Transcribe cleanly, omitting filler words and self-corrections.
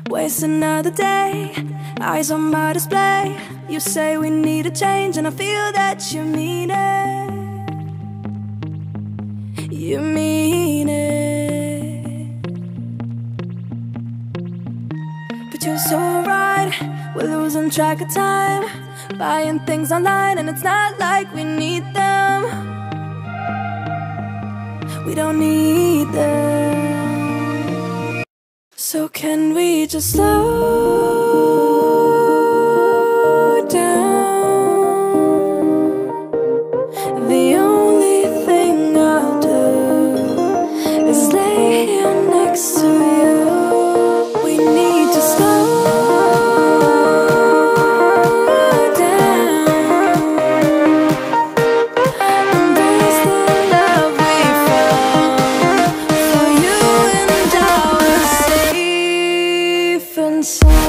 Waste another day, eyes on my display. You say we need a change and I feel that you mean it. You mean it. But you're so right, we're losing track of time, buying things online and it's not like we need them. We don't need them. So can we just slow down? The only thing I'll do is lay here next to you. We need to slow down. Embrace the love we found. For you and I were safe and sound.